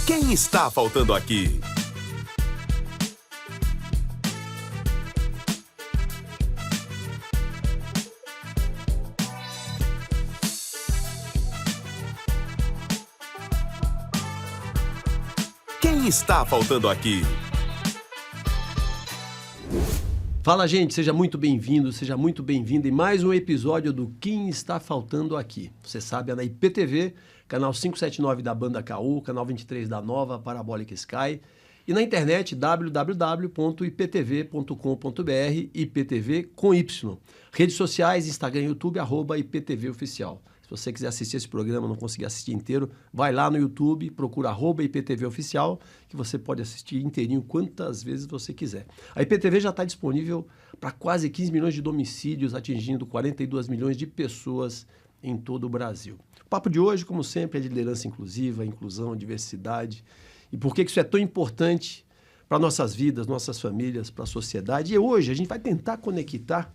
Quem está faltando aqui? Quem está faltando aqui? Fala, gente, seja muito bem-vindo, seja muito bem-vinda em mais um episódio do Quem Está Faltando Aqui. Você sabe, é na IPTV, canal 579 da Banda KU, canal 23 da Nova Parabólica Sky e na internet www.iptv.com.br, IPTV com Y. Redes sociais, Instagram e YouTube, @IPTV Oficial. Se você quiser assistir esse programa, não conseguir assistir inteiro, vai lá no YouTube, procura @IPTV Oficial, que você pode assistir inteirinho quantas vezes você quiser. A IPTV já está disponível para quase 15 milhões de domicílios, atingindo 42 milhões de pessoas em todo o Brasil. O papo de hoje, como sempre, é de liderança inclusiva, inclusão, diversidade. E por que isso é tão importante para nossas vidas, nossas famílias, para a sociedade. E hoje a gente vai tentar conectar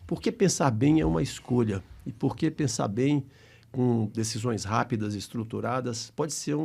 porque pensar bem é uma escolha. E porque pensar bem com decisões rápidas e estruturadas pode ser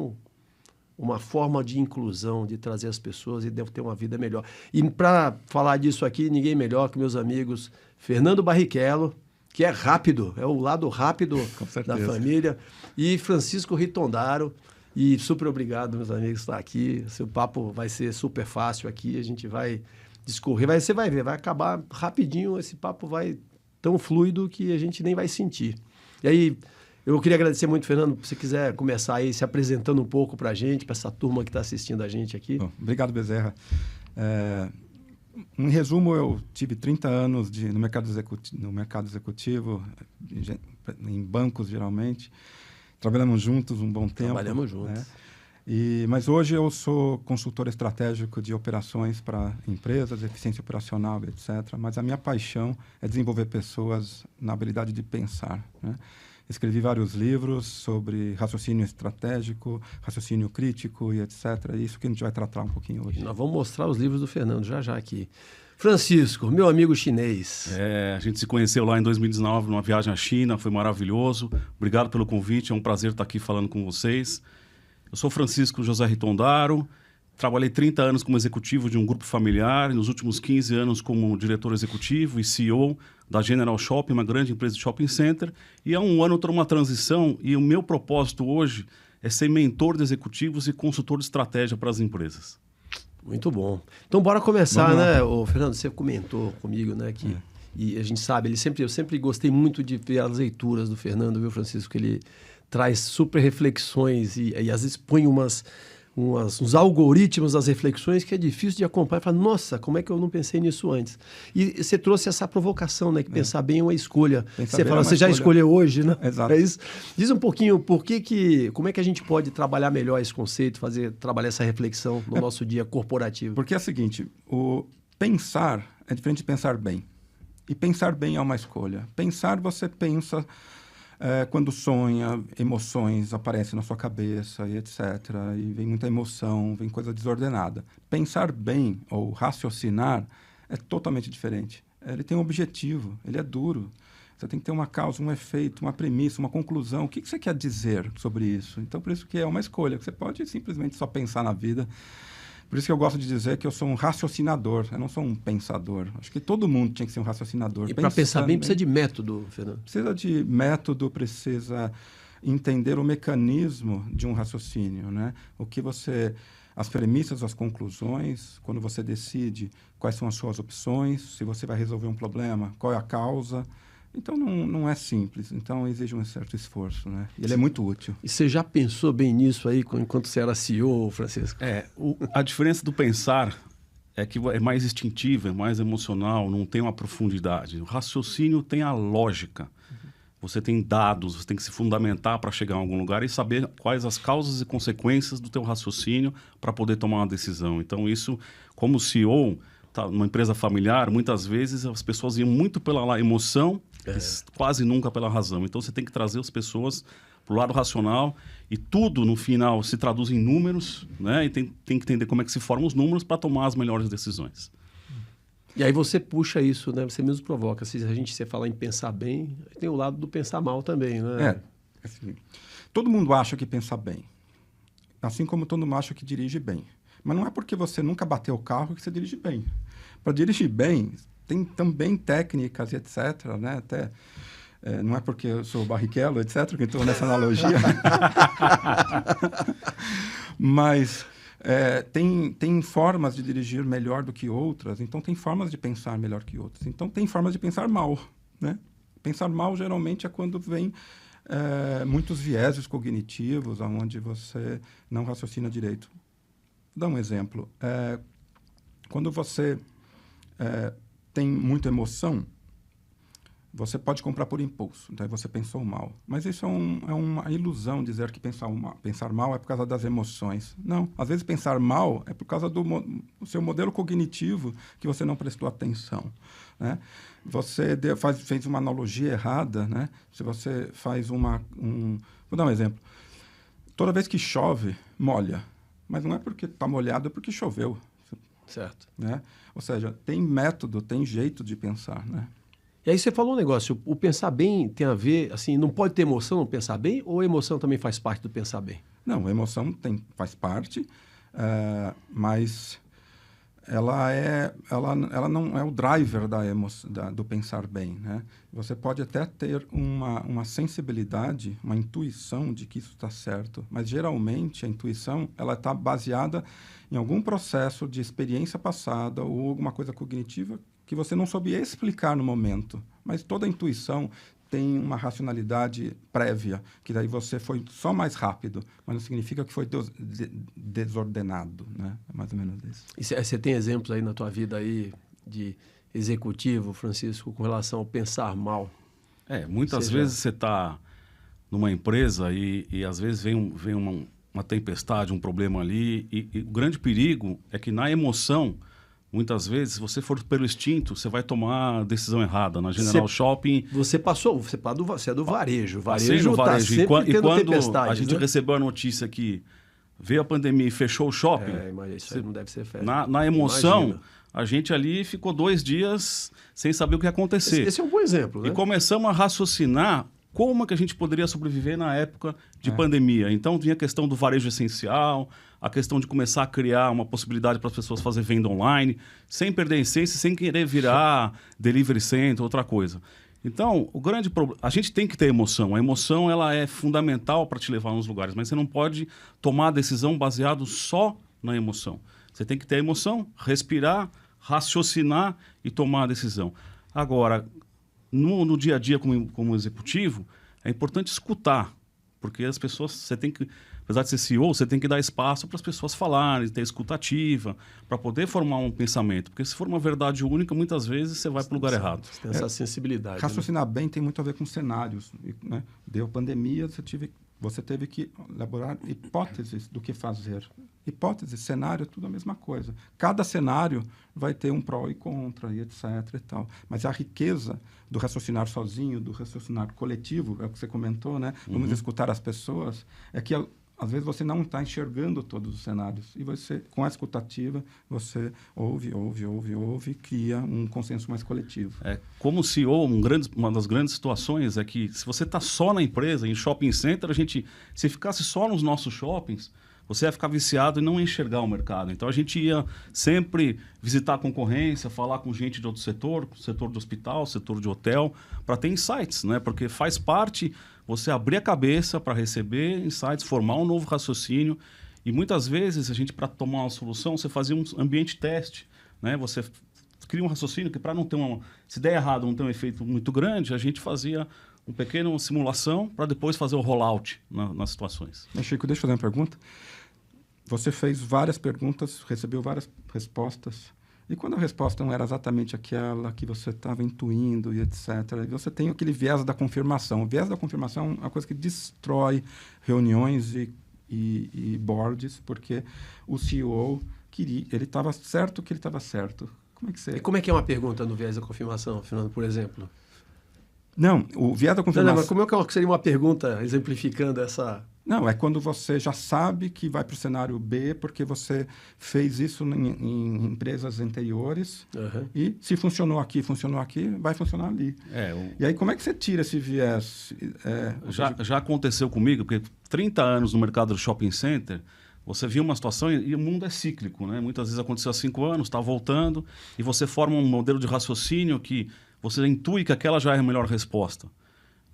uma forma de inclusão, de trazer as pessoas e de ter uma vida melhor. E para falar disso aqui, ninguém melhor que meus amigos Fernando Barrichello, que é rápido, é o lado rápido da família, e Francisco Ritondaro. E super obrigado, meus amigos, por estar aqui. Seu papo vai ser super fácil aqui, a gente vai discorrer. Você vai ver, vai acabar rapidinho, esse papo vai tão fluido que a gente nem vai sentir. E aí, eu queria agradecer muito, Fernando, se você quiser começar aí se apresentando um pouco para a gente, para essa turma que está assistindo a gente aqui. Bom, obrigado, Bezerra. Em resumo, eu tive 30 anos no mercado executivo, em bancos, geralmente. Trabalhamos juntos um bom tempo. Trabalhamos juntos. Né? Mas hoje eu sou consultor estratégico de operações para empresas, eficiência operacional, etc. Mas a minha paixão é desenvolver pessoas na habilidade de pensar. Né? Escrevi vários livros sobre raciocínio estratégico, raciocínio crítico e etc. É isso que a gente vai tratar um pouquinho hoje. Nós vamos mostrar os livros do Fernando já aqui. Francisco, meu amigo chinês. A gente se conheceu lá em 2019 numa viagem à China, foi maravilhoso. Obrigado pelo convite, é um prazer estar aqui falando com vocês. Eu sou Francisco José Ritondaro, trabalhei 30 anos como executivo de um grupo familiar, e nos últimos 15 anos como diretor executivo e CEO da General Shopping, uma grande empresa de shopping center, e há um ano estou numa transição e o meu propósito hoje é ser mentor de executivos e consultor de estratégia para as empresas. Muito bom. Então, bora começar, né? Ô, Fernando, você comentou comigo, né, que e a gente sabe, eu sempre gostei muito de ver as leituras do Fernando, viu, Francisco, que ele traz super reflexões e às vezes põe uns algoritmos das reflexões que é difícil de acompanhar. Fala, nossa, como é que eu não pensei nisso antes? E você trouxe essa provocação, né? Que pensar bem é uma escolha. Você fala, você já escolheu hoje, né? Exato. É isso? Diz um pouquinho como é que a gente pode trabalhar melhor esse conceito, trabalhar essa reflexão no nosso dia corporativo. Porque é o seguinte, o pensar é diferente de pensar bem. E pensar bem é uma escolha. Pensar, você pensa... quando sonha, emoções aparecem na sua cabeça e etc. E vem muita emoção, vem coisa desordenada. Pensar bem ou raciocinar é totalmente diferente. Ele tem um objetivo, ele é duro. Você tem que ter uma causa, um efeito, uma premissa, uma conclusão. O que você quer dizer sobre isso? Então, por isso que é uma escolha, que você pode simplesmente só pensar na vida. Por isso que eu gosto de dizer que eu sou um raciocinador, eu não sou um pensador. Acho que todo mundo tinha que ser um raciocinador. E para pensar bem precisa de método, Fernando. Precisa de método, precisa entender o mecanismo de um raciocínio, né? As premissas, as conclusões, quando você decide quais são as suas opções, se você vai resolver um problema, qual é a causa. Então, não é simples. Então, exige um certo esforço, né? E ele é muito útil. E você já pensou bem nisso aí, enquanto você era CEO, Francisco? A diferença do pensar é que é mais instintivo, é mais emocional, não tem uma profundidade. O raciocínio tem a lógica. Você tem dados, você tem que se fundamentar para chegar a algum lugar e saber quais as causas e consequências do teu raciocínio para poder tomar uma decisão. Então, isso, como CEO, numa empresa familiar, muitas vezes as pessoas iam muito pela emoção, quase nunca pela razão. Então, você tem que trazer as pessoas para o lado racional e tudo, no final, se traduz em números, né? E tem que entender como é que se formam os números para tomar as melhores decisões. E aí você puxa isso, né? Você mesmo provoca. Se você fala em pensar bem, tem o lado do pensar mal também, né? Assim, todo mundo acha que pensa bem. assim como todo macho que dirige bem. Mas não é porque você nunca bateu o carro que você dirige bem. Para dirigir bem, tem também técnicas e etc., né? Até, não é porque eu sou Barrichello, etc., que estou nessa analogia. Mas tem formas de dirigir melhor do que outras, então tem formas de pensar melhor que outras. Então tem formas de pensar mal, né? Pensar mal geralmente é quando vem muitos vieses cognitivos, onde você não raciocina direito. Vou dar um exemplo. Quando você tem muita emoção, você pode comprar por impulso, então você pensou mal. Mas isso é uma ilusão dizer que pensar mal é por causa das emoções. Não, às vezes pensar mal é por causa do seu modelo cognitivo que você não prestou atenção, né? Você fez uma analogia errada, né? Se você faz vou dar um exemplo. Toda vez que chove, molha. Mas não é porque está molhado, é porque choveu. Certo. Né? Ou seja, tem método, tem jeito de pensar, né? E aí você falou um negócio, o pensar bem tem a ver, assim, não pode ter emoção no pensar bem, ou a emoção também faz parte do pensar bem? Não, a emoção faz parte, mas ela não é o driver do pensar bem, né? Você pode até ter uma sensibilidade, uma intuição de que isso está certo, mas geralmente a intuição ela está baseada em algum processo de experiência passada ou alguma coisa cognitiva que você não soube explicar no momento. Mas toda a intuição tem uma racionalidade prévia, que daí você foi só mais rápido, mas não significa que foi desordenado, né? É mais ou menos isso. E você tem exemplos aí na tua vida aí de executivo, Francisco, com relação ao pensar mal? Muitas vezes você está numa empresa e às vezes vem uma tempestade, um problema ali, e o grande perigo é que na emoção, muitas vezes, se você for pelo instinto, você vai tomar a decisão errada. Na General Shopping... Você é do varejo. Varejo está sempre tendo quando tempestades, a gente recebeu a notícia que veio a pandemia e fechou o shopping... mas isso aí não deve ser festa. Na emoção, Imagina. A gente ali ficou 2 dias sem saber o que ia acontecer. Esse é um bom exemplo, né? E começamos a raciocinar como que a gente poderia sobreviver na época de pandemia. Então, tinha a questão do varejo essencial, a questão de começar a criar uma possibilidade para as pessoas fazer venda online, sem perder a essência, sem querer virar delivery center, outra coisa. Então, o grande problema... A gente tem que ter emoção. A emoção ela é fundamental para te levar a uns lugares, mas você não pode tomar a decisão baseado só na emoção. Você tem que ter a emoção, respirar, raciocinar e tomar a decisão. Agora, no dia a dia como executivo, é importante escutar, porque as pessoas, você tem que, apesar de ser CEO, você tem que dar espaço para as pessoas falarem, ter escutativa, para poder formar um pensamento. Porque se for uma verdade única, muitas vezes você vai para o lugar errado. Você tem essa sensibilidade. Raciocinar bem tem muito a ver com cenários, né? Deu pandemia, você teve que elaborar hipóteses do que fazer. Hipótese, cenário, tudo a mesma coisa. Cada cenário vai ter um pró e contra, e etc. e tal. Mas a riqueza do raciocinar sozinho, do raciocinar coletivo, é o que você comentou, né? Vamos escutar as pessoas, é que às vezes você não está enxergando todos os cenários. E você, com a escutativa, você ouve e cria um consenso mais coletivo. Como CEO, uma das grandes situações é que se você está só na empresa, em shopping center, se ficasse só nos nossos shoppings, você ia ficar viciado e não ia enxergar o mercado. Então, a gente ia sempre visitar a concorrência, falar com gente de outro setor do hospital, setor de hotel, para ter insights, né? Porque faz parte você abrir a cabeça para receber insights, formar um novo raciocínio. E muitas vezes, para tomar uma solução, você fazia um ambiente teste, né? Você cria um raciocínio que, para não ter se der errado, não ter um efeito muito grande, a gente fazia uma pequena simulação para depois fazer o rollout nas situações. Chico, deixa eu fazer uma pergunta. Você fez várias perguntas, recebeu várias respostas. E quando a resposta não era exatamente aquela que você estava intuindo e etc., você tem aquele viés da confirmação. O viés da confirmação é uma coisa que destrói reuniões e boards, porque o CEO ele estava certo que ele estava certo. E como é que é uma pergunta no viés da confirmação, Fernando, por exemplo? Não, o viés da confirmação... Não, mas como é que seria uma pergunta exemplificando essa... Não, é quando você já sabe que vai para o cenário B, porque você fez isso em empresas anteriores, e se funcionou aqui, vai funcionar ali. E aí, como é que você tira esse viés? Já aconteceu comigo, porque 30 anos no mercado do shopping center, Você viu uma situação e o mundo é cíclico, né? Muitas vezes aconteceu há 5 anos, está voltando, e você forma um modelo de raciocínio que você intui que aquela já é a melhor resposta.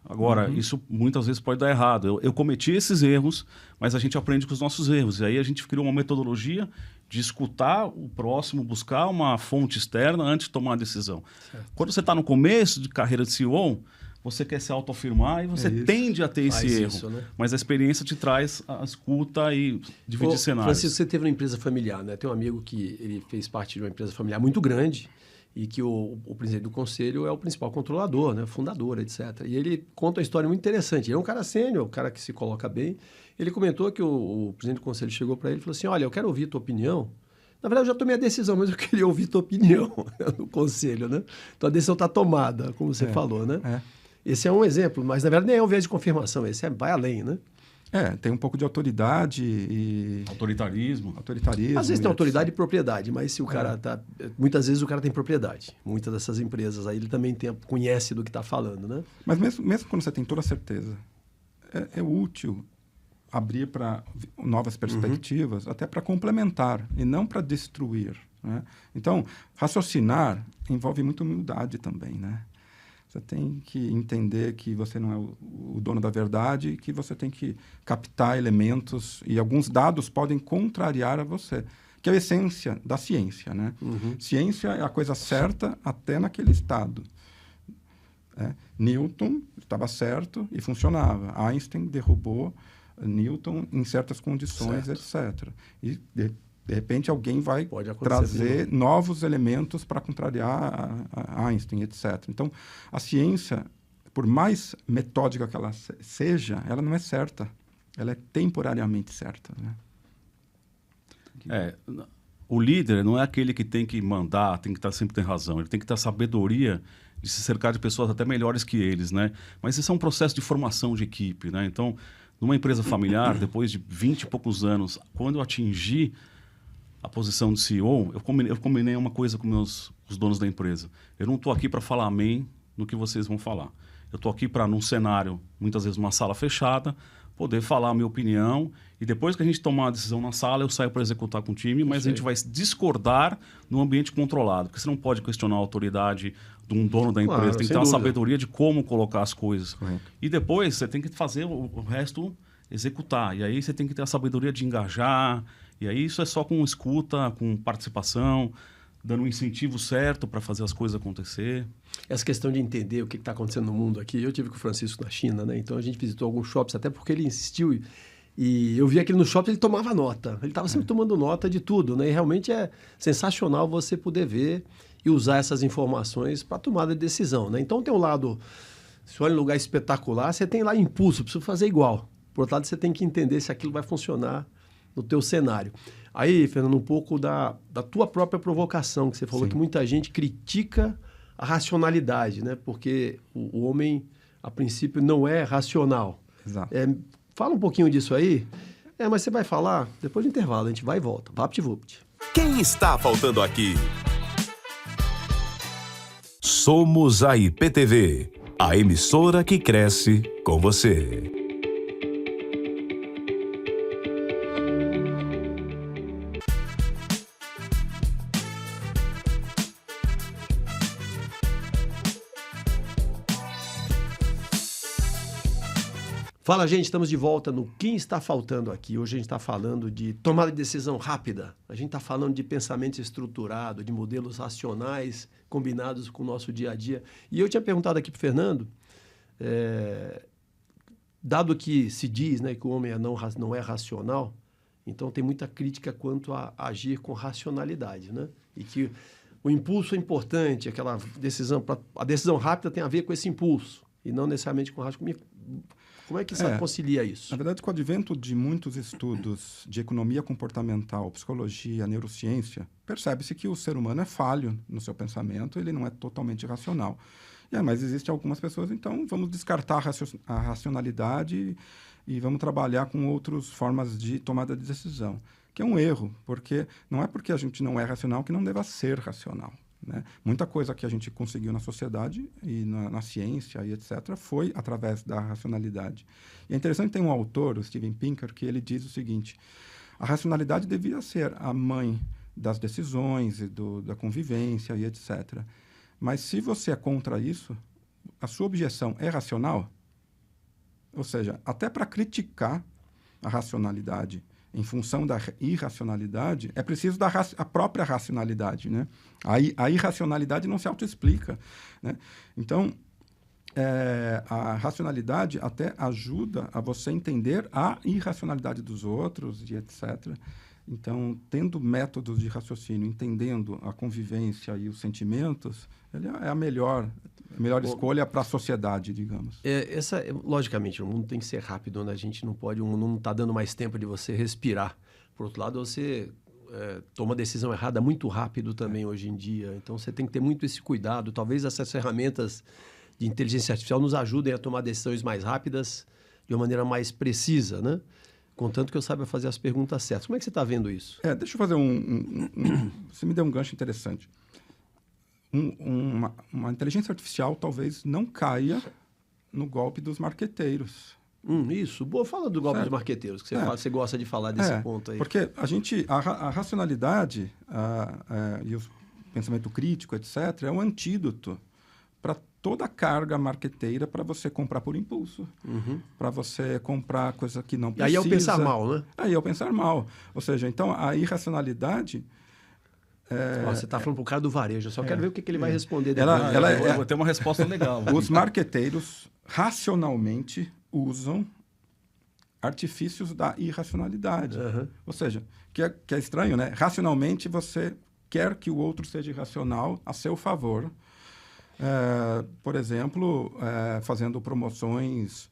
Agora, isso muitas vezes pode dar errado. Eu cometi esses erros, mas a gente aprende com os nossos erros. E aí a gente criou uma metodologia de escutar o próximo, buscar uma fonte externa antes de tomar a decisão. Certo. Quando você está no começo de carreira de CEO, você quer se autoafirmar e você tende a ter esse erro. Isso, né? Mas a experiência te traz a escuta e dividir cenários. Francisco, você teve uma empresa familiar, né? Tem um amigo que ele fez parte de uma empresa familiar muito grande e que o presidente do conselho é o principal controlador, né? Fundador, etc. E ele conta uma história muito interessante. Ele é um cara sênior, um cara que se coloca bem. Ele comentou que o presidente do conselho chegou para ele e falou assim, olha, eu quero ouvir tua opinião. Na verdade, eu já tomei a decisão, mas eu queria ouvir tua opinião no conselho, né? Então, a decisão está tomada, como você falou, né? Esse é um exemplo, mas, na verdade, nem é um viés de confirmação. Esse vai além, né? Tem um pouco de autoridade e... Autoritarismo. Às vezes tem autoridade e propriedade, mas se o cara tá... Muitas vezes o cara tem propriedade. Muitas dessas empresas aí, ele também conhece do que está falando, né? Mas mesmo quando você tem toda a certeza, é útil abrir para novas perspectivas, até para complementar e não para destruir, né? Então, raciocinar envolve muita humildade também, né? Você tem que entender que você não é o dono da verdade e que você tem que captar elementos e alguns dados podem contrariar a você, que é a essência da ciência, né? Ciência é a coisa certa até naquele estado. Newton estava certo e funcionava. Einstein derrubou Newton em certas condições, etc. E de repente alguém vai trazer novos elementos para contrariar a Einstein, etc. Então, a ciência, por mais metódica que ela seja, ela não é certa. Ela é temporariamente certa, né? O líder não é aquele que tem que mandar, tem que sempre ter razão. Ele tem que ter a sabedoria de se cercar de pessoas até melhores que eles, né? Mas isso é um processo de formação de equipe, né? Então, numa empresa familiar, depois de 20 e poucos anos, quando eu atingi a posição de CEO, eu combinei uma coisa com os donos da empresa. Eu não estou aqui para falar amém no que vocês vão falar. Eu estou aqui para, num cenário, muitas vezes uma sala fechada, poder falar a minha opinião e depois que a gente tomar a decisão na sala, eu saio para executar com o time, mas a gente vai discordar num ambiente controlado, porque você não pode questionar a autoridade de um dono da empresa, tem que ter uma sabedoria de como colocar as coisas. E depois você tem que fazer o resto executar. E aí você tem que ter a sabedoria de engajar. E aí isso é só com escuta, com participação, dando um incentivo certo para fazer as coisas acontecer. Essa questão de entender o que está acontecendo no mundo aqui. Eu tive com o Francisco na China, né? Então a gente visitou alguns shops, até porque ele insistiu. E eu via que no shopping ele tomava nota. Ele estava sempre tomando nota de tudo, né? E realmente é sensacional você poder ver e usar essas informações para tomada de decisão, né? Então tem um lado, se olha um lugar espetacular, você tem lá impulso, precisa fazer igual. Por outro lado, você tem que entender se aquilo vai funcionar no teu cenário. Aí, Fernando, um pouco da tua própria provocação, que você falou que muita gente critica a racionalidade, né? Porque o homem, a princípio, não é racional. Exato. Fala um pouquinho disso aí. Mas você vai falar depois do intervalo, a gente vai e volta. Vapt-vupt. Quem está faltando aqui? Somos a IPTV, a emissora que cresce com você. Fala, gente, estamos de volta no Quem Está Faltando Aqui. Hoje a gente está falando de tomada de decisão rápida. A gente está falando de pensamento estruturado, de modelos racionais combinados com o nosso dia a dia. E eu tinha perguntado aqui para o Fernando, dado que se diz, né, que o homem não é racional, então tem muita crítica quanto a agir com racionalidade, né? E que o impulso é importante, aquela decisão, a decisão rápida tem a ver com esse impulso e não necessariamente com racionalidade. Como é que você concilia isso? Na verdade, com o advento de muitos estudos de economia comportamental, psicologia, neurociência, percebe-se que o ser humano é falho no seu pensamento, ele não é totalmente racional. Mas existem algumas pessoas, então vamos descartar a racionalidade e vamos trabalhar com outras formas de tomada de decisão, que é um erro, porque não é porque a gente não é racional que não deva ser racional. Né? Muita coisa que a gente conseguiu na sociedade e na ciência e etc. foi através da racionalidade. E é interessante que tem um autor, o Steven Pinker, que ele diz o seguinte: A racionalidade devia ser a mãe das decisões e da convivência e etc. Mas se você é contra isso, a sua objeção é racional? Ou seja, até para criticar a racionalidade em função da irracionalidade, é preciso a própria racionalidade, né? A irracionalidade não se autoexplica, né? Então, a racionalidade até ajuda a você entender a irracionalidade dos outros e etc. Então, tendo métodos de raciocínio, entendendo a convivência e os sentimentos, ele é a melhor escolha para a sociedade, digamos. Logicamente, o mundo tem que ser rápido, né? A gente não pode, o mundo não está dando mais tempo de você respirar. Por outro lado, você toma decisão errada muito rápido também hoje em dia. Então, você tem que ter muito esse cuidado. Talvez essas ferramentas de inteligência artificial nos ajudem a tomar decisões mais rápidas, de uma maneira mais precisa, né? Contanto que eu saiba fazer as perguntas certas. Como é que você está vendo isso? Deixa eu fazer você me deu um gancho interessante. Uma inteligência artificial talvez não caia no golpe dos marqueteiros. Isso. Boa, fala do golpe dos marqueteiros, que você gosta de falar desse ponto aí. Porque a racionalidade e o pensamento crítico, etc., é um antídoto para toda a carga marqueteira para você comprar por impulso, para você comprar coisa que não precisa. E aí é o pensar mal, né? Aí é o pensar mal. Ou seja, então a irracionalidade... Você está falando para o cara do varejo, eu só quero ver o que ele vai responder depois. Eu vou ter uma resposta legal. Os marqueteiros racionalmente usam artifícios da irracionalidade. Ou seja, que é estranho, né? Racionalmente você quer que o outro seja irracional a seu favor. Por exemplo, fazendo promoções,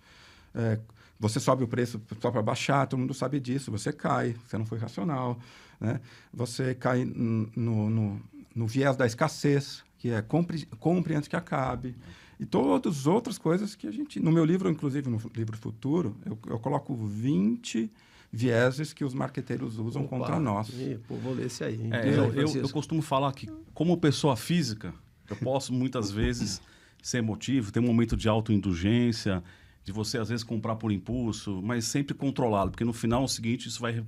você sobe o preço só para baixar, todo mundo sabe disso, você cai, você não foi racional, né? Você cai no viés da escassez, que é compre antes que acabe, e todas as outras coisas que a gente... No meu livro, inclusive, no livro Futuro, eu coloco 20 vieses que os marqueteiros usam contra nós. Vou ler esse aí. Eu costumo falar que, como pessoa física, eu posso, muitas vezes, ser emotivo, ter um momento de autoindulgência, de você, às vezes, comprar por impulso, mas sempre controlado, porque no final é o seguinte, isso vai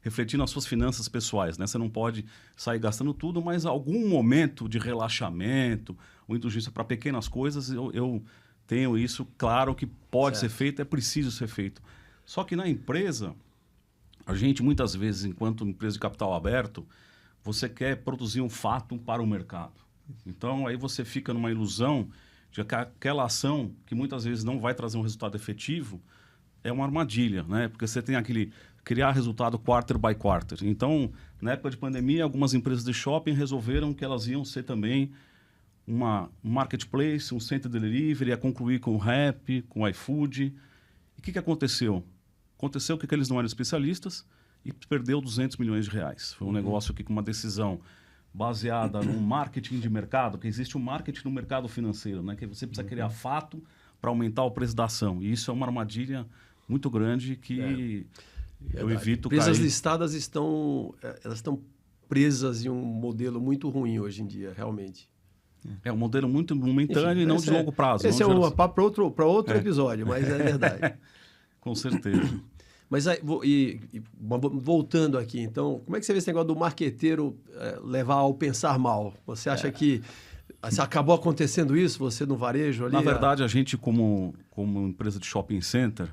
refletir nas suas finanças pessoais, né? Você não pode sair gastando tudo, mas algum momento de relaxamento ou indulgência para pequenas coisas, eu tenho isso claro que pode ser feito, é preciso ser feito. Só que na empresa, a gente, muitas vezes, enquanto empresa de capital aberto, você quer produzir um fato para o mercado. Então, aí você fica numa ilusão de que aquela ação, que muitas vezes não vai trazer um resultado efetivo, é uma armadilha, né? Porque você tem criar resultado quarter by quarter. Então, na época de pandemia, algumas empresas de shopping resolveram que elas iam ser também uma marketplace, um center delivery, ia concluir com o Rappi, com o iFood. E o que aconteceu? Aconteceu que eles não eram especialistas e perdeu 200 milhões de reais. Foi um negócio que, com uma decisão baseada no marketing de mercado, que existe um marketing no mercado financeiro, né? Que você precisa criar fato para aumentar o preço da ação. E isso é uma armadilha muito grande que eu evito cair. Empresas listadas estão presas em um modelo muito ruim hoje em dia, realmente. É um modelo muito momentâneo e não de longo prazo. Esse é um papo para outro episódio, mas é verdade. Com certeza. Mas aí, voltando aqui, então, como é que você vê esse negócio do marqueteiro levar ao pensar mal? Você acha que acabou acontecendo isso, você no varejo ali? Na verdade, a gente, como empresa de shopping center,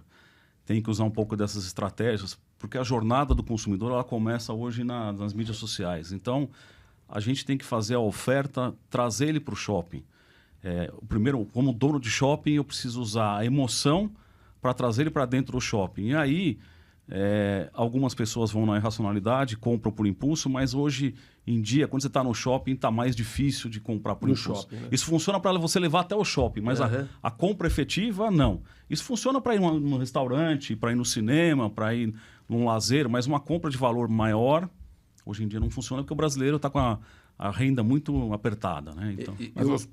tem que usar um pouco dessas estratégias, porque a jornada do consumidor ela começa hoje nas mídias sociais. Então, a gente tem que fazer a oferta, trazer ele para o shopping. Primeiro, como dono de shopping, eu preciso usar a emoção para trazer ele para dentro do shopping. E aí, algumas pessoas vão na irracionalidade, compram por impulso, mas hoje em dia, quando você está no shopping, está mais difícil de comprar por impulso. Shopping, né? Isso funciona para você levar até o shopping, mas a compra efetiva, não. Isso funciona para ir num restaurante, para ir no cinema, para ir num lazer, mas uma compra de valor maior, hoje em dia não funciona, porque o brasileiro está com a renda muito apertada, né? Então, mas os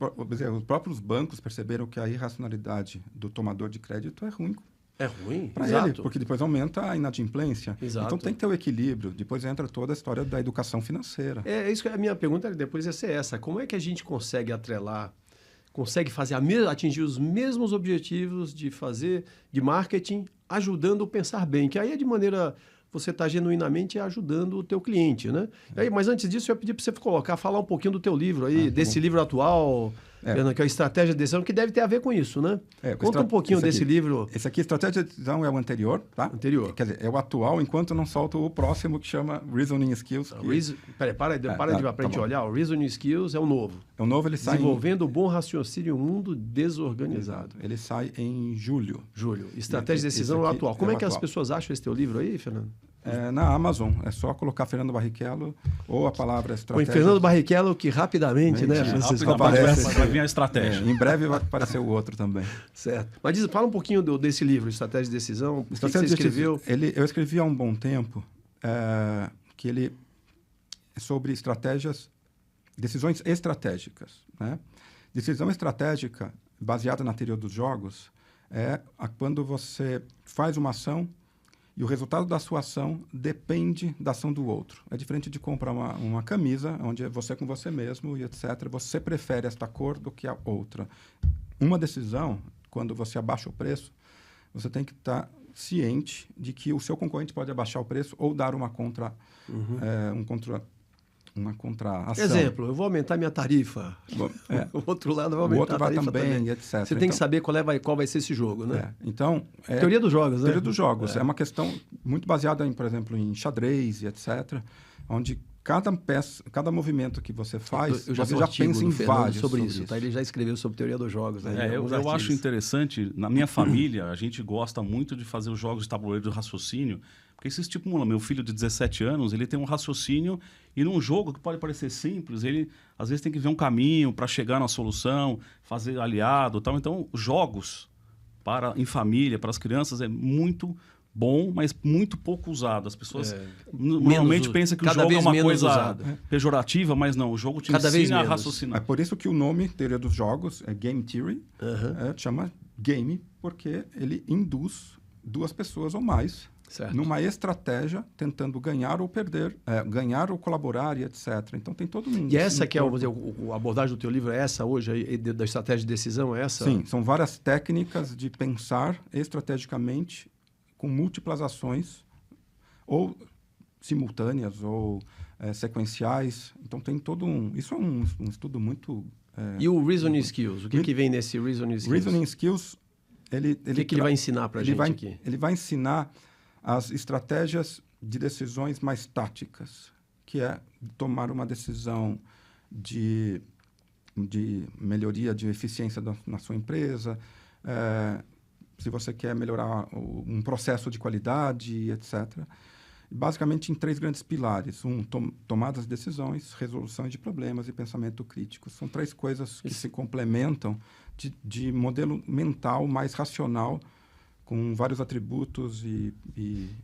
próprios bancos perceberam que a irracionalidade do tomador de crédito é ruim. É ruim? Para ele, porque depois aumenta a inadimplência. Exato. Então tem que ter o equilíbrio. Depois entra toda a história da educação financeira. É isso que a minha pergunta depois ia ser essa. Como é que a gente consegue atrelar, atingir os mesmos objetivos de marketing, ajudando o pensar bem? Que aí é de maneira você está genuinamente ajudando o teu cliente, né? Aí, mas antes disso, eu ia pedir para você falar um pouquinho do teu livro aí, desse livro atual, Fernando, que é a Estratégia de Decisão, que deve ter a ver com isso, né? Conta um pouquinho desse livro. Esse aqui, Estratégia de Decisão, é o anterior, tá? Anterior. Quer dizer, é o atual, enquanto não solto o próximo, que chama Reasoning Skills. Para a gente olhar. O Reasoning Skills é o novo. O novo, ele sai Desenvolvendo o bom raciocínio em um mundo desorganizado. Ele sai em julho. Estratégia de Decisão é o atual. Como é que as pessoas acham esse teu livro aí, Fernando? Na Amazon. É só colocar Fernando Barrichello ou a palavra estratégia. Põe Fernando Barrichello, que rapidamente, né, Francisco? Vai vir a estratégia. Em breve vai aparecer o outro também. Certo. Mas fala um pouquinho desse livro, Estratégia de Decisão. O que você escreveu? Eu escrevi há um bom tempo que ele é sobre decisões estratégicas. Né? Decisão estratégica, baseada na teoria dos jogos, é quando você faz uma ação e o resultado da sua ação depende da ação do outro. É diferente de comprar uma camisa, onde é você com você mesmo e etc. Você prefere esta cor do que a outra. Uma decisão, quando você abaixa o preço, você tem que estar ciente de que o seu concorrente pode abaixar o preço ou dar uma contra-ação. Exemplo, eu vou aumentar minha tarifa. O outro lado vai aumentar a tarifa também. etc. Você tem que saber qual vai ser esse jogo, né? Então, teoria dos jogos, né? Teoria dos jogos. É uma questão muito baseada, por exemplo, em xadrez e etc., onde cada movimento que você faz, você já pensa em vários sobre isso. Tá? Ele já escreveu sobre teoria dos jogos. Né? Eu acho interessante, na minha família, a gente gosta muito de fazer os jogos de tabuleiro de raciocínio, porque isso estimula. Meu filho de 17 anos, ele tem um raciocínio e num jogo que pode parecer simples, ele às vezes tem que ver um caminho para chegar na solução, fazer aliado e tal. Então, jogos em família, para as crianças, é muito bom, mas muito pouco usado. As pessoas normalmente pensam que o jogo é uma coisa pejorativa, mas não. O jogo te ensina a raciocinar. É por isso que o nome teoria dos jogos é Game Theory. Chama game porque ele induz duas pessoas ou mais numa estratégia tentando ganhar ou perder, ganhar ou colaborar e etc. Então tem todo mundo. E essa que é a abordagem do teu livro, é essa hoje, da estratégia de decisão, é essa? Sim, são várias técnicas de pensar estrategicamente com múltiplas ações, ou simultâneas, ou sequenciais. Então tem todo isso é um estudo muito... E o Reasoning Skills? O que vem nesse Reasoning Skills? Reasoning Skills, o que ele vai ensinar para a gente aqui? Ele vai ensinar as estratégias de decisões mais táticas, que é tomar uma decisão de melhoria de eficiência na sua empresa, se você quer melhorar um processo de qualidade, etc. Basicamente em 3 grandes pilares. Tomadas de decisões, resolução de problemas e pensamento crítico. São 3 coisas que se complementam de modelo mental mais racional, com vários atributos e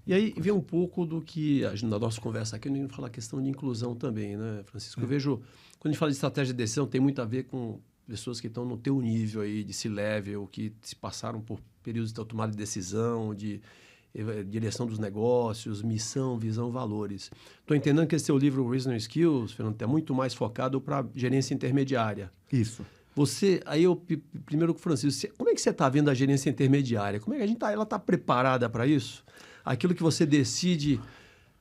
aí vem um pouco do que, na nossa conversa aqui, a gente fala a questão de inclusão também, né, Francisco? Eu vejo, quando a gente fala de estratégia de decisão, tem muito a ver com pessoas que estão no teu nível aí, de C-level, que se passaram por períodos de tomada de decisão, de direção dos negócios, missão, visão, valores. Estou entendendo que esse teu livro, Reasoning Skills, Fernando, é muito mais focado para gerência intermediária. Isso. Primeiro com o Francisco, como é que você está vendo a gerência intermediária? Como é que ela está preparada para isso? Aquilo que você decide,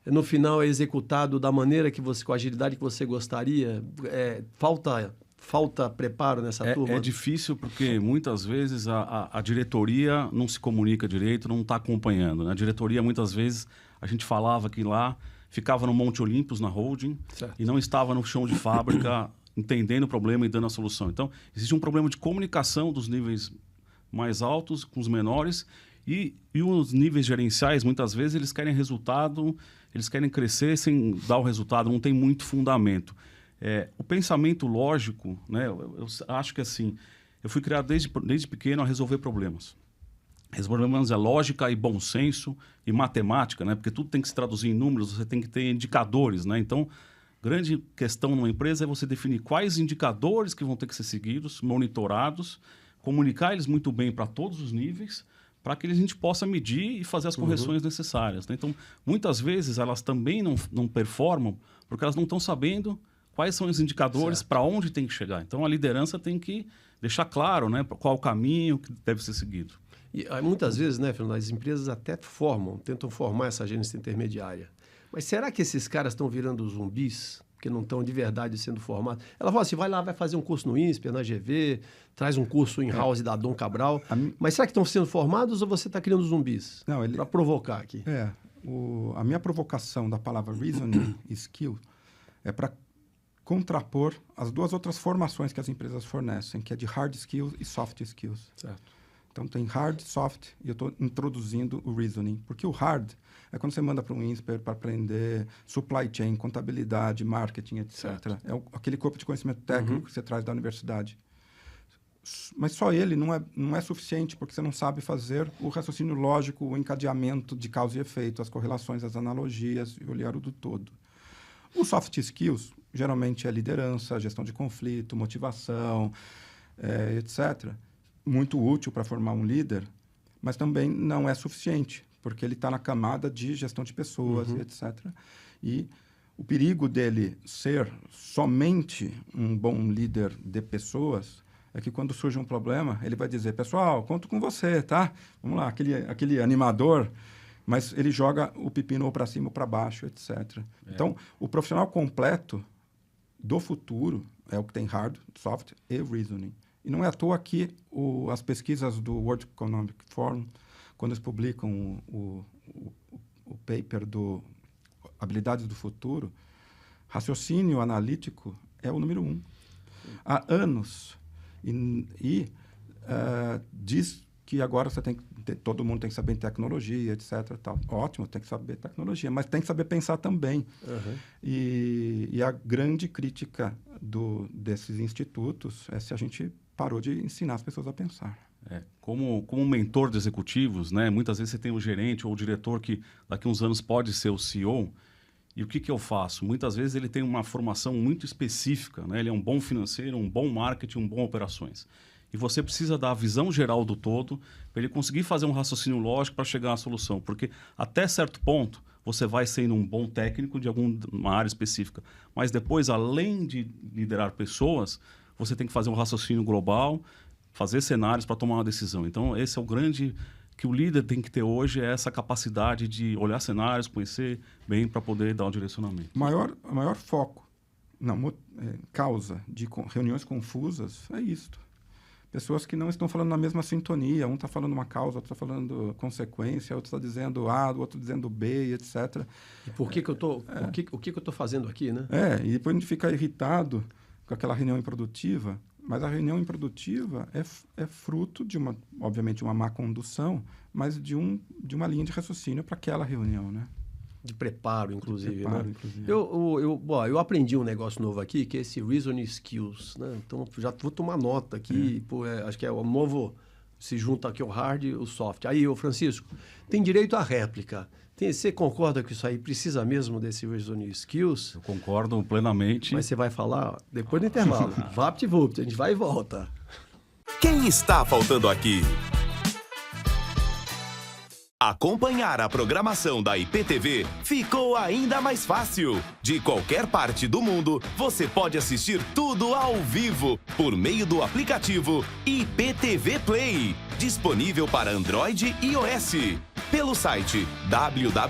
no final, é executado da maneira que você, com a agilidade que você gostaria? Falta preparo nessa turma? É difícil porque muitas vezes a diretoria não se comunica direito, não está acompanhando. Né? A diretoria, muitas vezes, a gente falava que lá ficava no Monte Olympus, na holding, e não estava no chão de fábrica entendendo o problema e dando a solução. Então, existe um problema de comunicação dos níveis mais altos com os menores e os níveis gerenciais, muitas vezes, eles querem resultado, eles querem crescer sem dar o resultado, não tem muito fundamento. O pensamento lógico, né, eu acho que assim, eu fui criado desde pequeno a resolver problemas. Resolver problemas é lógica e bom senso e matemática, né, porque tudo tem que se traduzir em números, você tem que ter indicadores, né, então grande questão numa empresa é você definir quais indicadores que vão ter que ser seguidos, monitorados, comunicar eles muito bem para todos os níveis, para que a gente possa medir e fazer as correções necessárias. Né? Então, muitas vezes, elas também não performam porque elas não estão sabendo quais são os indicadores para onde tem que chegar. Então, a liderança tem que deixar claro, né, qual o caminho que deve ser seguido. E muitas vezes, né, Fernando, as empresas até tentam formar essa gerência intermediária. Mas será que esses caras estão virando zumbis? Porque não estão de verdade sendo formados? Ela fala assim, vai lá, vai fazer um curso no INSPER, na GV, traz um curso in-house da Dom Cabral. Mas será que estão sendo formados ou você está criando zumbis? Não, para provocar aqui. A minha provocação da palavra reasoning skill é para contrapor as duas outras formações que as empresas fornecem, que é de hard skills e soft skills. Certo. Então, tem hard, soft, e eu estou introduzindo o reasoning. Porque o hard é quando você manda para um INSPER para aprender supply chain, contabilidade, marketing, etc. Certo. É aquele corpo de conhecimento técnico que você traz da universidade. Mas só ele não é suficiente, porque você não sabe fazer o raciocínio lógico, o encadeamento de causa e efeito, as correlações, as analogias e olhar o do todo. Os soft skills, geralmente, é liderança, gestão de conflito, motivação, etc., muito útil para formar um líder, mas também não é suficiente, porque ele está na camada de gestão de pessoas, etc. E o perigo dele ser somente um bom líder de pessoas é que quando surge um problema, ele vai dizer, pessoal, conto com você, tá? Vamos lá, aquele animador, mas ele joga o pepino ou para cima ou para baixo, etc. Então, o profissional completo do futuro é o que tem hard, soft e reasoning. E não é à toa que as pesquisas do World Economic Forum, quando eles publicam o paper do Habilidades do Futuro, raciocínio analítico é o número 1. Há anos. Diz que agora você todo mundo tem que saber tecnologia, etc. Tal. Ótimo, tem que saber tecnologia, mas tem que saber pensar também. E a grande crítica desses institutos é se a gente parou de ensinar as pessoas a pensar. Como mentor de executivos, né, muitas vezes você tem o gerente ou o diretor que daqui a uns anos pode ser o CEO. E o que eu faço? Muitas vezes ele tem uma formação muito específica, né? Ele é um bom financeiro, um bom marketing, um bom operações. E você precisa dar a visão geral do todo para ele conseguir fazer um raciocínio lógico para chegar à solução. Porque até certo ponto você vai sendo um bom técnico de alguma área específica. Mas depois, além de liderar pessoas, você tem que fazer um raciocínio global, fazer cenários para tomar uma decisão. Então, esse é o grande que o líder tem que ter hoje, é essa capacidade de olhar cenários, conhecer bem para poder dar um direcionamento. O maior foco, causa de reuniões confusas é isto. Pessoas que não estão falando na mesma sintonia. Um está falando uma causa, outro está falando consequência, outro está dizendo A, o outro dizendo B, etc. E por que eu tô, o que eu estou fazendo aqui, né? E depois a gente fica irritado com aquela reunião improdutiva, mas a reunião improdutiva é fruto de obviamente, uma má condução, mas de uma linha de raciocínio para aquela reunião, né? De preparo, inclusive. Inclusive. Eu aprendi um negócio novo aqui, que é esse Reasoning Skills, né? Então, já vou tomar nota aqui. Acho que é o novo... Se junta aqui o hard e o soft. Aí, Francisco, tem direito à réplica. Você concorda que isso aí precisa mesmo desse Reasoning Skills? Eu concordo plenamente. Mas você vai falar depois do intervalo. Vapt-vupt, a gente vai e volta. Quem está faltando aqui? Acompanhar a programação da IPTV ficou ainda mais fácil. De qualquer parte do mundo, você pode assistir tudo ao vivo por meio do aplicativo IPTV Play, disponível para Android e iOS. Pelo site www.iptv.com.br.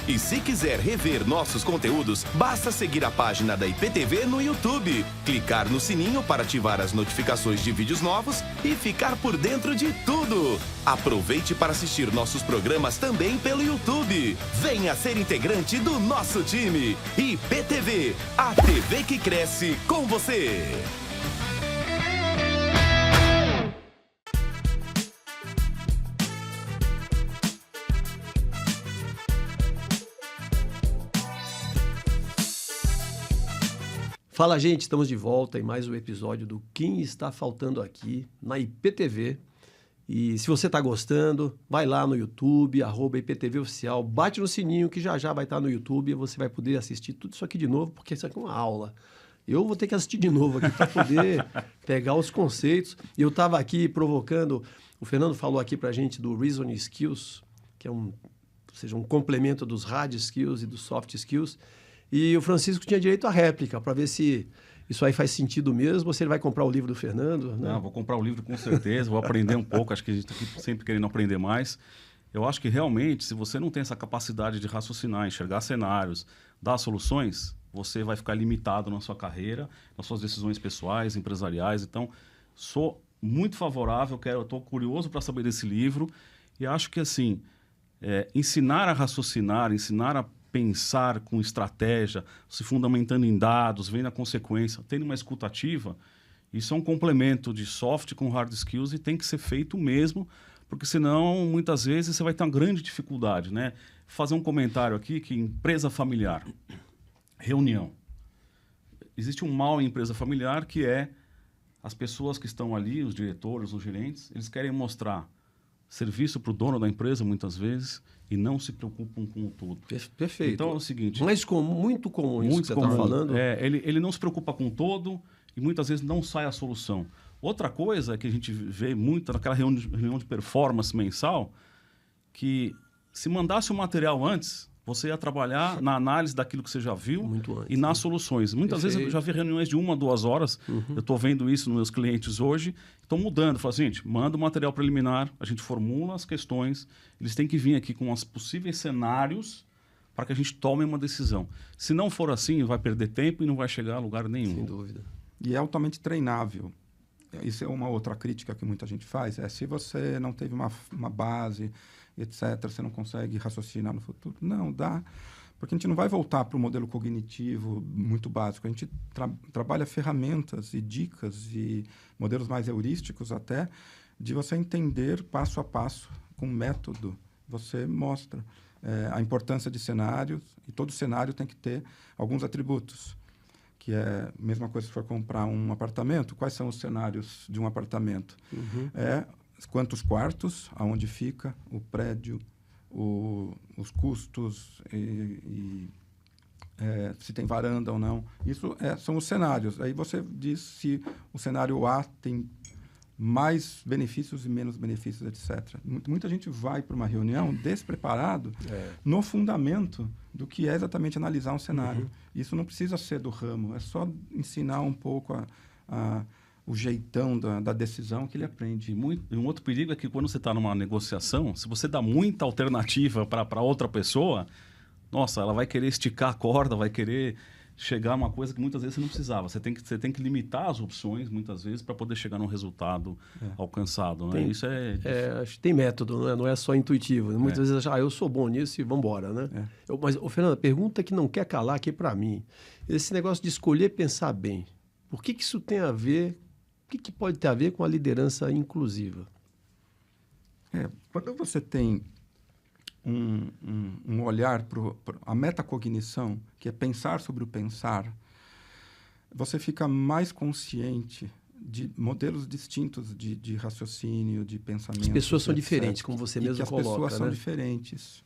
E se quiser rever nossos conteúdos, basta seguir a página da IPTV no YouTube, clicar no sininho para ativar as notificações de vídeos novos e ficar por dentro de tudo. Aproveite para assistir nossos programas também pelo YouTube. Venha ser integrante do nosso time. IPTV, a TV que cresce com você. Fala, gente, estamos de volta em mais um episódio do Quem Está Faltando Aqui, na IPTV. E se você está gostando, vai lá no YouTube, @IPTV Oficial, bate no sininho que já vai estar no YouTube e você vai poder assistir tudo isso aqui de novo, porque isso aqui é uma aula. Eu vou ter que assistir de novo aqui para poder pegar os conceitos. E eu estava aqui provocando, o Fernando falou aqui para a gente do Reasoning Skills, que é um complemento dos hard skills e dos soft skills. E o Francisco tinha direito à réplica, para ver se Isso aí faz sentido mesmo? Ou você vai comprar o livro do Fernando? Né? Não, vou comprar o livro com certeza, vou aprender um pouco, acho que a gente está aqui sempre querendo aprender mais. Eu acho que realmente, se você não tem essa capacidade de raciocinar, enxergar cenários, dar soluções, você vai ficar limitado na sua carreira, nas suas decisões pessoais, empresariais. Então, sou muito favorável, estou curioso para saber desse livro e acho que, assim, ensinar a raciocinar, ensinar a pensar com estratégia, se fundamentando em dados, vendo a consequência, tendo uma escuta ativa, isso é um complemento de soft com hard skills e tem que ser feito mesmo, porque senão, muitas vezes, você vai ter uma grande dificuldade, né? Fazer um comentário aqui que empresa familiar, reunião. Existe um mal em empresa familiar que é as pessoas que estão ali, os diretores, os gerentes, eles querem mostrar serviço para o dono da empresa, muitas vezes, e não se preocupam com o todo. Perfeito. Então é o seguinte... Muito comum isso que você está falando. Ele não se preocupa com o todo e muitas vezes não sai a solução. Outra coisa que a gente vê muito naquela reunião de performance mensal, que se mandasse o material antes, você ia trabalhar na análise daquilo que você já viu Muito antes, e nas soluções. Muitas vezes eu já vi reuniões de 1 a 2 horas, eu estou vendo isso nos meus clientes hoje, estão mudando. Fala assim, gente, manda o material preliminar, a gente formula as questões, eles têm que vir aqui com os possíveis cenários para que a gente tome uma decisão. Se não for assim, vai perder tempo e não vai chegar a lugar nenhum. Sem dúvida. E é altamente treinável. Isso é uma outra crítica que muita gente faz. Se você não teve uma base, etc., você não consegue raciocinar no futuro. Não, dá. Porque a gente não vai voltar para o modelo cognitivo muito básico. A gente trabalha ferramentas e dicas e modelos mais heurísticos até, de você entender passo a passo, com método. Você mostra a importância de cenários, e todo cenário tem que ter alguns atributos. Que é a mesma coisa se for comprar um apartamento. Quais são os cenários de um apartamento? Quantos quartos, aonde fica, o prédio, os custos, se tem varanda ou não. Isso são os cenários. Aí você diz se o cenário A tem mais benefícios e menos benefícios, etc. Muita gente vai para uma reunião despreparado no fundamento do que é exatamente analisar um cenário. Isso não precisa ser do ramo, é só ensinar um pouco o jeitão da decisão que ele aprende. E um outro perigo é que quando você está numa negociação, se você dá muita alternativa para outra pessoa, nossa, ela vai querer esticar a corda, vai querer chegar a uma coisa que muitas vezes você não precisava. Você tem que limitar as opções, muitas vezes, para poder chegar num resultado alcançado. Né? Isso acho que tem método, né? Não é só intuitivo. Muitas vezes eu sou bom nisso e vamos embora, né? Mas, Fernando, pergunta que não quer calar aqui para mim. Esse negócio de escolher pensar bem, por que isso tem a ver, o que pode ter a ver com a liderança inclusiva? Quando você tem um olhar para a metacognição, que é pensar sobre o pensar, você fica mais consciente de modelos distintos de raciocínio, de pensamento. As pessoas são etc. diferentes, como você mesmo coloca. As pessoas são diferentes.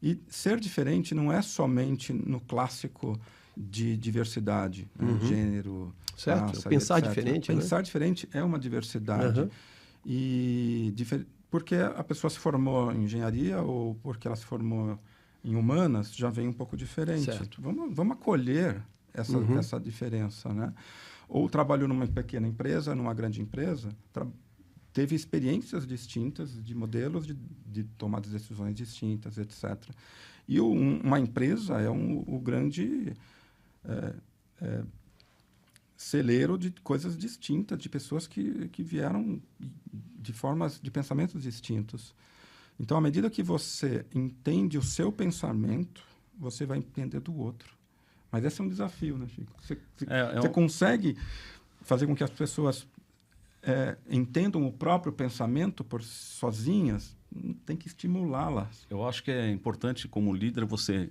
E ser diferente não é somente no clássico de diversidade, gênero, certo. raça, Pensar etc. diferente, Pensar diferente é uma diversidade. E porque a pessoa se formou em engenharia ou porque ela se formou em humanas, já vem um pouco diferente. Certo. Vamos acolher essa diferença, né? Ou trabalhou numa pequena empresa, numa grande empresa, teve experiências distintas, de modelos de tomar decisões distintas, etc. E uma empresa é o grande celeiro de coisas distintas, de pessoas que vieram de formas de pensamentos distintos. Então, à medida que você entende o seu pensamento, você vai entender do outro. Mas esse é um desafio, né, Chico? Você consegue fazer com que as pessoas entendam o próprio pensamento sozinhas? Tem que estimulá-las. Eu acho que é importante, como líder, você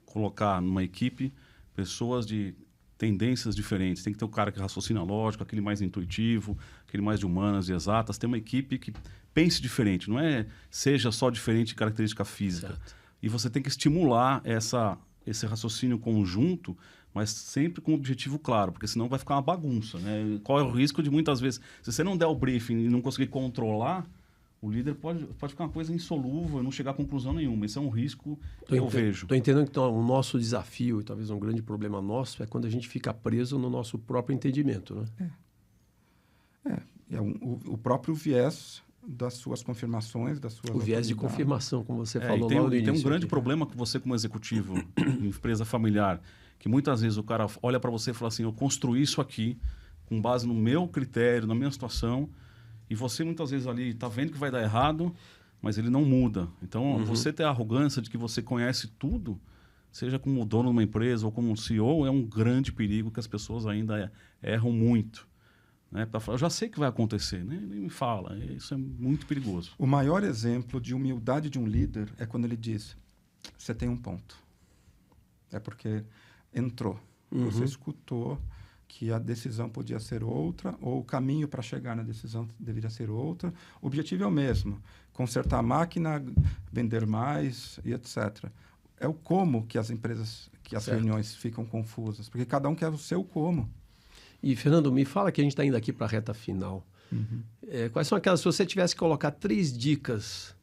colocar numa equipe pessoas de tendências diferentes. Tem que ter o cara que raciocina lógico, aquele mais intuitivo, aquele mais de humanas e exatas. Tem uma equipe que pense diferente, não seja só diferente de característica física. Certo. E você tem que estimular esse raciocínio conjunto, mas sempre com um objetivo claro, porque senão vai ficar uma bagunça, né? Qual é o risco de muitas vezes, se você não der o briefing e não conseguir controlar, o líder pode ficar uma coisa insolúvel e não chegar a conclusão nenhuma. Esse é um risco que eu vejo. Estou entendendo que então, o nosso desafio, e talvez um grande problema nosso, é quando a gente fica preso no nosso próprio entendimento, né? O próprio viés das suas confirmações, das suas O viés de oportunidades. confirmação, como você falou Tem lá no um início grande aqui. problema com você como executivo em empresa familiar, que muitas vezes o cara olha para você e fala assim, eu construí isso aqui com base no meu critério, na minha situação, e você muitas vezes ali está vendo que vai dar errado, mas ele não muda. Então, você ter a arrogância de que você conhece tudo, seja como dono de uma empresa ou como um CEO, é um grande perigo que as pessoas ainda erram muito. Né? Para falar, eu já sei que vai acontecer, né? Nem me fala. Isso é muito perigoso. O maior exemplo de humildade de um líder é quando ele diz, você tem um ponto. É porque entrou. Você escutou que a decisão podia ser outra, ou o caminho para chegar na decisão deveria ser outra. O objetivo é o mesmo, consertar a máquina, vender mais e etc. É o como que as empresas, que as reuniões ficam confusas, porque cada um quer o seu como. E, Fernando, me fala que a gente está indo aqui para a reta final. Quais são aquelas, se você tivesse que colocar 3 dicas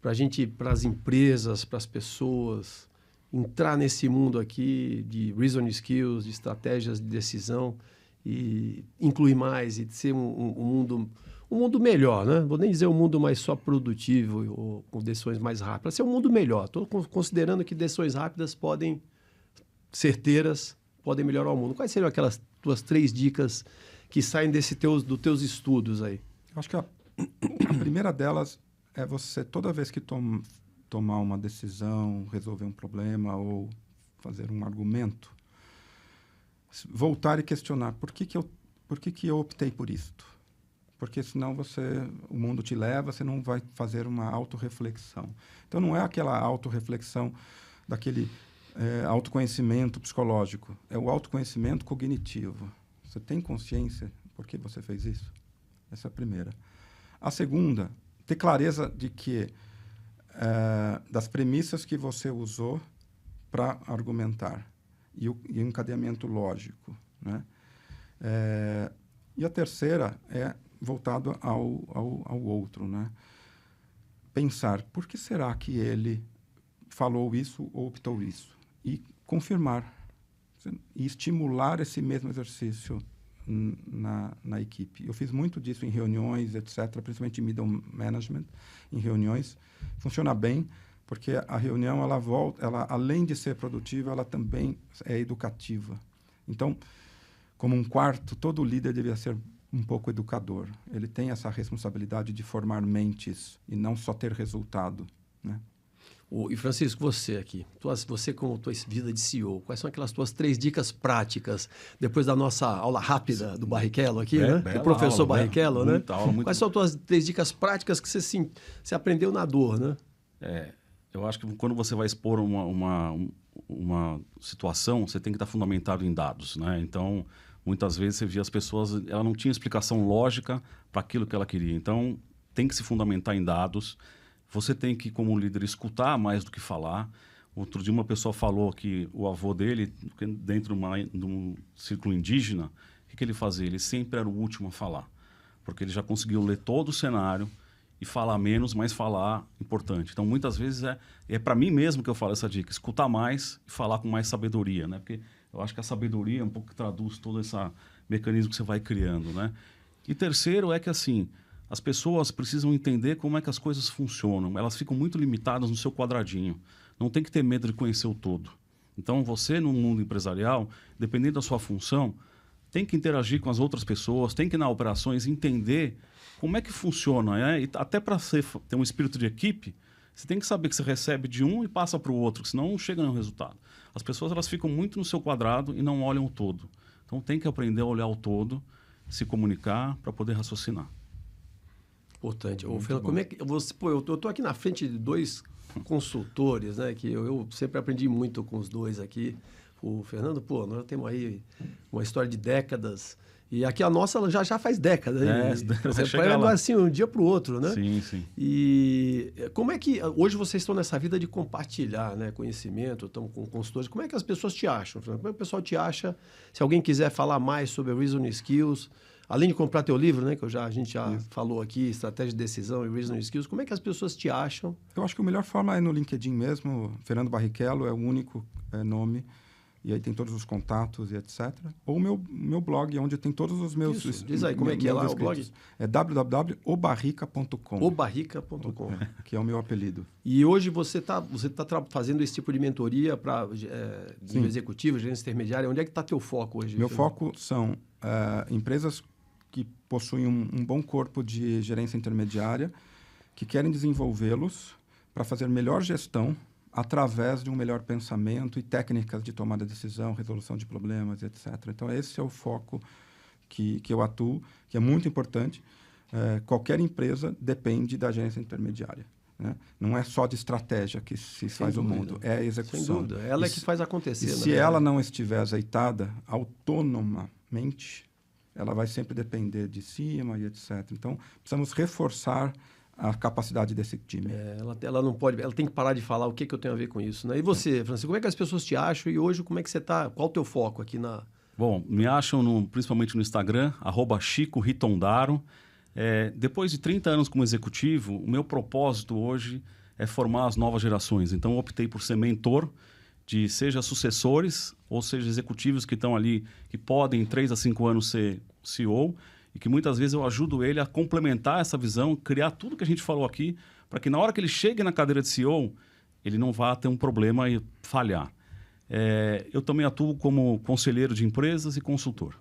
para a gente, para as empresas, para as pessoas, entrar nesse mundo aqui de reasoning skills, de estratégias de decisão e incluir mais e ser um mundo melhor, né? Vou nem dizer um mundo mais só produtivo ou com decisões mais rápidas, para ser um mundo melhor. Estou considerando que decisões rápidas certeiras, podem melhorar o mundo. Quais seriam aquelas tuas 3 dicas que saem dos teus estudos aí? Eu acho que a primeira delas é você, toda vez que tomar uma decisão, resolver um problema ou fazer um argumento, voltar e questionar por que eu optei por isto. Porque senão o mundo te leva, você não vai fazer uma autorreflexão. Então não é aquela autorreflexão daquele autoconhecimento psicológico, é o autoconhecimento cognitivo. Você tem consciência por que você fez isso? Essa é a primeira. A segunda, ter clareza de que das premissas que você usou para argumentar e o encadeamento lógico, né? E a terceira é voltado ao outro, né? Pensar, por que será que ele falou isso ou optou isso? E confirmar e estimular esse mesmo exercício na equipe. Eu fiz muito disso em reuniões, etc., principalmente em middle management, em reuniões. Funciona bem, porque a reunião, ela além de ser produtiva, ela também é educativa. Então, como um quarto, todo líder deveria ser um pouco educador. Ele tem essa responsabilidade de formar mentes e não só ter resultado, né? E Francisco, você aqui, você com a tua vida de CEO, quais são aquelas tuas 3 dicas práticas, depois da nossa aula rápida do Barrichello aqui, né? Do professor Barrichello, né? Quais são as tuas 3 dicas práticas que você aprendeu na dor, né? Eu acho que quando você vai expor uma situação, você tem que estar fundamentado em dados, né? Então, muitas vezes você via as pessoas, ela não tinha explicação lógica para aquilo que ela queria. Então, tem que se fundamentar em dados. Você tem que, como líder, escutar mais do que falar. Outro dia uma pessoa falou que o avô dele, dentro de um círculo indígena, o que ele fazia? Ele sempre era o último a falar, porque ele já conseguiu ler todo o cenário e falar menos, mas falar importante. Então, muitas vezes é para mim mesmo que eu falo essa dica, escutar mais e falar com mais sabedoria, né? Porque eu acho que a sabedoria é um pouco que traduz todo esse mecanismo que você vai criando, né? E terceiro é que, assim, as pessoas precisam entender como é que as coisas funcionam. Elas ficam muito limitadas no seu quadradinho. Não tem que ter medo de conhecer o todo. Então, você, no mundo empresarial, dependendo da sua função, tem que interagir com as outras pessoas, tem que, nas operações, entender como é que funciona. Né? E até para ter um espírito de equipe, você tem que saber que você recebe de um e passa para o outro, senão não chega no resultado. As pessoas elas ficam muito no seu quadrado e não olham o todo. Então, tem que aprender a olhar o todo, se comunicar para poder raciocinar. Importante. Fernando, como é que você, eu estou aqui na frente de 2 consultores, né? Que eu sempre aprendi muito com os 2 aqui. O Fernando, nós temos aí uma história de décadas. E aqui a nossa já faz décadas. Você vai assim, um dia para o outro, né? Sim, sim. E como é que... Hoje vocês estão nessa vida de compartilhar, né, conhecimento, estão com consultores. Como é que as pessoas te acham, Fernando? Como é que o pessoal te acha? Se alguém quiser falar mais sobre Reasoning Skills, além de comprar teu livro, né, que a gente já falou aqui, Estratégia de Decisão e Reasoning Skills, como é que as pessoas te acham? Eu acho que a melhor forma é no LinkedIn mesmo. Fernando Barrichello é o único nome. E aí tem todos os contatos e etc. Ou o meu blog, onde tem todos os meus... Isso, diz aí, como é que é lá o blog? É www.obarrica.com. Obarrica.com. Que é o meu apelido. E hoje você tá fazendo esse tipo de mentoria para nível executivo, gerência intermediária. Onde é que está teu foco hoje? Meu foco são empresas que possuem um bom corpo de gerência intermediária, que querem desenvolvê-los para fazer melhor gestão através de um melhor pensamento e técnicas de tomada de decisão, resolução de problemas, etc. Então, esse é o foco que eu atuo, que é muito importante. Qualquer empresa depende da gerência intermediária. Né? Não é só de estratégia que se faz o mundo, é a execução. Sem dúvida, ela é que faz acontecer. E se ela não estiver azeitada autonomamente, ela vai sempre depender de cima e etc. Então, precisamos reforçar a capacidade desse time. Ela não pode, ela tem que parar de falar o que eu tenho a ver com isso, né? E você, Francisco, como é que as pessoas te acham e hoje como é que você está? Qual o teu foco aqui na... Bom, me acham principalmente no Instagram, @ChicoRitondaro. Depois de 30 anos como executivo, o meu propósito hoje é formar as novas gerações. Então, eu optei por ser mentor de seja sucessores ou seja executivos que estão ali, que podem em 3 a 5 anos ser CEO, e que muitas vezes eu ajudo ele a complementar essa visão, criar tudo que a gente falou aqui, para que na hora que ele chegue na cadeira de CEO, ele não vá ter um problema e falhar. Eu também atuo como conselheiro de empresas e consultor.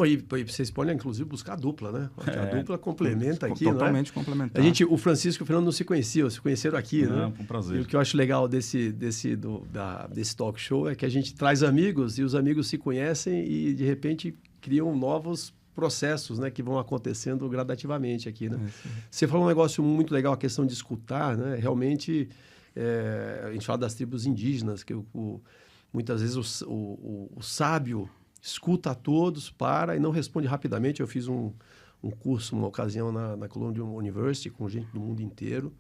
E vocês podem, inclusive, buscar a dupla, né? A dupla complementa aqui, totalmente né? complementar. O Francisco e o Fernando não se conheciam, se conheceram aqui, né? Um prazer. E o que eu acho legal desse talk show é que a gente traz amigos e os amigos se conhecem e, de repente, criam novos processos, né, que vão acontecendo gradativamente aqui, né? Você falou um negócio muito legal, a questão de escutar, né? Realmente, a gente fala das tribos indígenas, que muitas vezes o sábio escuta a todos, para e não responde rapidamente. Eu fiz um curso, uma ocasião na Columbia University, com gente do mundo inteiro.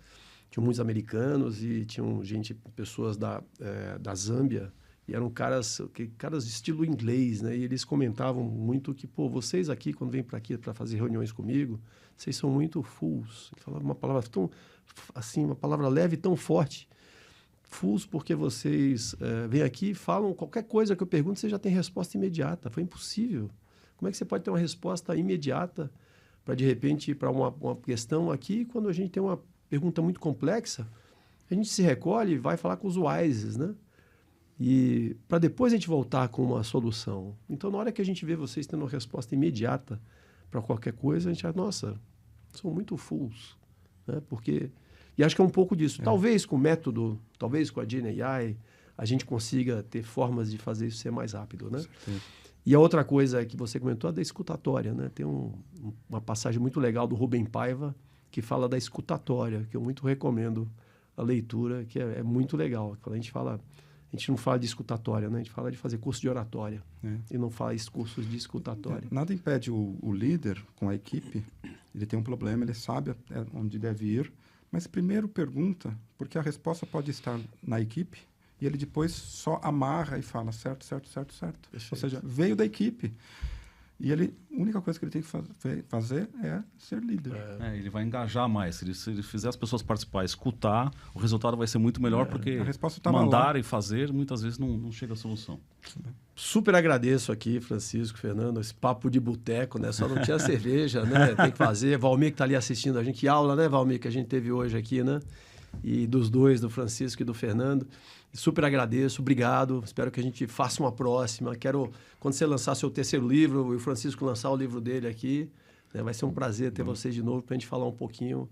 Tinham muitos americanos e tinham pessoas da Zâmbia, e eram caras de estilo inglês, né? E eles comentavam muito que, vocês aqui, quando vêm para aqui para fazer reuniões comigo, vocês são muito fools. Ele falava uma palavra tão, assim, uma palavra leve e tão forte. Fools, porque vocês vêm aqui e falam qualquer coisa que eu pergunto, você já tem resposta imediata. Foi impossível. Como é que você pode ter uma resposta imediata para, de repente, ir para uma questão aqui, quando a gente tem uma pergunta muito complexa, a gente se recolhe e vai falar com os wises, né? E para depois a gente voltar com uma solução. Então, na hora que a gente vê vocês tendo uma resposta imediata para qualquer coisa, a gente acha, nossa, são muito fools, né? E acho que é um pouco disso. Talvez com o método, talvez com a GenAI, a gente consiga ter formas de fazer isso ser mais rápido, né? E a outra coisa que você comentou é da escutatória, né? Tem uma passagem muito legal do Rubem Paiva que fala da escutatória, que eu muito recomendo a leitura, que é muito legal. Quando a gente não fala de escutatória, né? A gente fala de fazer curso de oratória e não faz cursos de escutatória. Nada impede o líder com a equipe, ele tem um problema, ele sabe onde deve ir, mas primeiro pergunta, porque a resposta pode estar na equipe e ele depois só amarra e fala certo. Perfeito. Ou seja, veio da equipe. E a única coisa que ele tem que fazer é ser líder. Ele vai engajar mais. Se ele fizer as pessoas participar, escutar, o resultado vai ser muito melhor, porque a resposta mandar lá. E fazer, muitas vezes não chega à solução. Super agradeço aqui, Francisco, Fernando, esse papo de boteco, né? Só não tinha cerveja, né? Tem que fazer. Valmir que está ali assistindo a gente. Que aula, né, Valmir, que a gente teve hoje aqui, né? E dos dois, do Francisco e do Fernando. Super agradeço, obrigado. Espero que a gente faça uma próxima. Quero, quando você lançar seu terceiro livro e o Francisco lançar o livro dele aqui, né, vai ser um prazer ter vocês de novo para a gente falar um pouquinho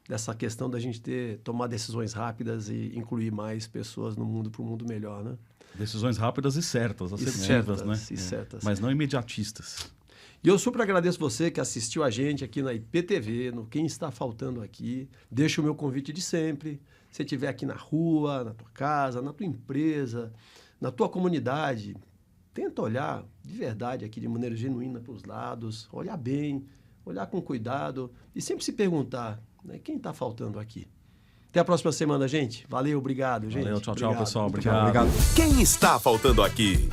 dessa questão da gente tomar decisões rápidas e incluir mais pessoas no mundo para um mundo melhor, né? Decisões rápidas e certas, assertivas, né? Certas. Mas não imediatistas. E eu super agradeço você que assistiu a gente aqui na IPTV, no Quem Está Faltando Aqui. Deixo o meu convite de sempre. Se você estiver aqui na rua, na tua casa, na tua empresa, na tua comunidade, tenta olhar de verdade aqui, de maneira genuína para os lados, olhar bem, olhar com cuidado e sempre se perguntar, né, quem está faltando aqui? Até a próxima semana, gente. Valeu, obrigado, gente. Valeu, tchau, obrigado. pessoal. Obrigado. Quem está faltando aqui?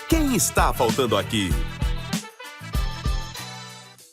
Quem está faltando aqui?